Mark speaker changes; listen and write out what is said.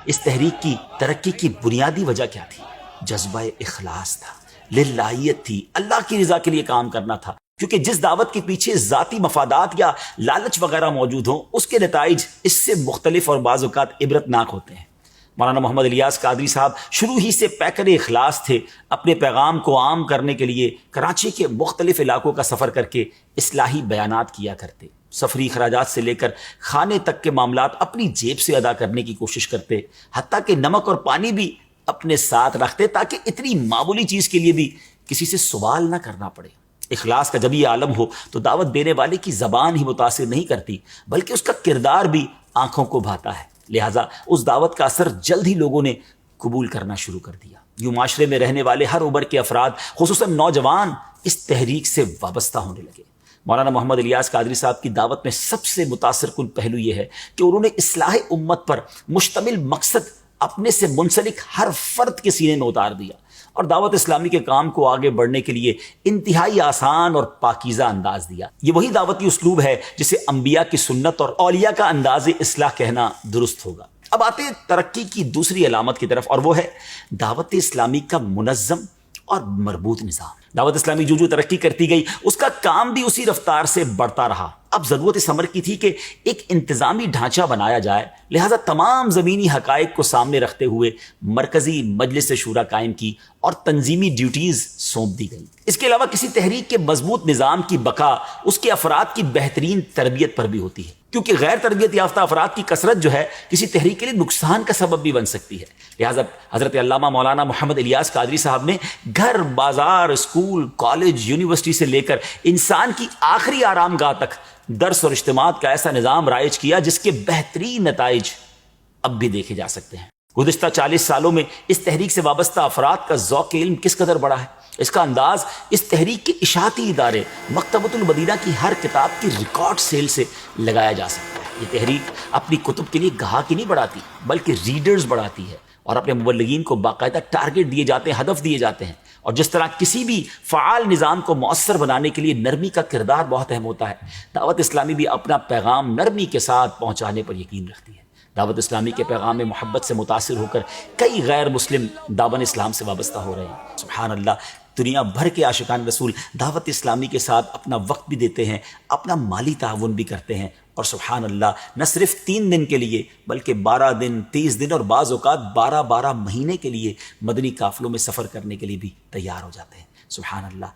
Speaker 1: اس تحریک کی ترقی کی بنیادی وجہ کیا تھی؟ جذبہ اخلاص تھا، للہیت تھی، اللہ کی رضا کے لیے کام کرنا تھا، کیونکہ جس دعوت کے پیچھے ذاتی مفادات یا لالچ وغیرہ موجود ہوں اس کے نتائج اس سے مختلف اور بعض اوقات عبرتناک ہوتے ہیں۔ مولانا محمد الیاس قادری صاحب شروع ہی سے پیکر اخلاص تھے، اپنے پیغام کو عام کرنے کے لیے کراچی کے مختلف علاقوں کا سفر کر کے اصلاحی بیانات کیا کرتے، سفری اخراجات سے لے کر کھانے تک کے معاملات اپنی جیب سے ادا کرنے کی کوشش کرتے، حتیٰ کہ نمک اور پانی بھی اپنے ساتھ رکھتے تاکہ اتنی معمولی چیز کے لیے بھی کسی سے سوال نہ کرنا پڑے۔ اخلاص کا جب یہ عالم ہو تو دعوت دینے والے کی زبان ہی متاثر نہیں کرتی بلکہ اس کا کردار بھی آنکھوں کو بھاتا ہے، لہٰذا اس دعوت کا اثر جلد ہی لوگوں نے قبول کرنا شروع کر دیا۔ یوں معاشرے میں رہنے والے ہر عمر کے افراد خصوصاً نوجوان اس تحریک سے وابستہ ہونے لگے۔ مولانا محمد الیاس قادری صاحب کی دعوت میں سب سے متاثر کن پہلو یہ ہے کہ انہوں نے اصلاح امت پر مشتمل مقصد اپنے سے منسلک ہر فرد کے سینے میں اتار دیا اور دعوت اسلامی کے کام کو آگے بڑھنے کے لیے انتہائی آسان اور پاکیزہ انداز دیا۔ یہ وہی دعوتی اسلوب ہے جسے انبیاء کی سنت اور اولیاء کا انداز اصلاح کہنا درست ہوگا۔ اب آتے ہیں ترقی کی دوسری علامت کی طرف، اور وہ ہے دعوت اسلامی کا منظم اور مربوط نظام۔ دعوت اسلامی جو ترقی کرتی گئی اس کا کام بھی اسی رفتار سے بڑھتا رہا۔ اب ضرورت اس امر کی تھی کہ ایک انتظامی ڈھانچہ بنایا جائے، لہذا تمام زمینی حقائق کو سامنے رکھتے ہوئے مرکزی مجلس شورا قائم کی اور تنظیمی ڈیوٹیز سونپ دی گئی۔ اس کے علاوہ کسی تحریک کے مضبوط نظام کی بقا اس کے افراد کی بہترین تربیت پر بھی ہوتی ہے، کیونکہ غیر تربیت یافتہ افراد کی کثرت جو ہے کسی تحریک کے لیے نقصان کا سبب بھی بن سکتی ہے۔ لہٰذا حضرت علامہ مولانا محمد الیاس قادری صاحب نے گھر، بازار، اسکول، کالج، یونیورسٹی سے لے کر انسان کی آخری آرام گاہ تک درس اور اجتماعات کا ایسا نظام رائج کیا جس کے بہترین نتائج اب بھی دیکھے جا سکتے ہیں۔ گزشتہ 40 سالوں میں اس تحریک سے وابستہ افراد کا ذوق علم کس قدر بڑا ہے، اس کا انداز اس تحریک کے اشاعتی ادارے مکتبۃ المدینہ کی ہر کتاب کی ریکارڈ سیل سے لگایا جا سکتا ہے۔ یہ تحریک اپنی کتب کے لیے گاہک ہی نہیں بڑھاتی بلکہ ریڈرز بڑھاتی ہے، اور اپنے مبلغین کو باقاعدہ ٹارگٹ دیے جاتے ہیں، ہدف دیے جاتے ہیں، اور جس طرح کسی بھی فعال نظام کو مؤثر بنانے کے لیے نرمی کا کردار بہت اہم ہوتا ہے، دعوت اسلامی بھی اپنا پیغام نرمی کے ساتھ پہنچانے پر یقین رکھتی ہے۔ دعوت اسلامی کے پیغام میں محبت سے متاثر ہو کر کئی غیر مسلم دامن اسلام سے وابستہ ہو رہے ہیں۔ سبحان اللہ، دنیا بھر کے عاشقان رسول دعوت اسلامی کے ساتھ اپنا وقت بھی دیتے ہیں، اپنا مالی تعاون بھی کرتے ہیں، اور سبحان اللہ نہ صرف 3 دن کے لیے بلکہ 12 دن، 30 دن اور بعض اوقات 12 مہینے کے لیے مدنی قافلوں میں سفر کرنے کے لیے بھی تیار ہو جاتے ہیں۔ سبحان اللہ۔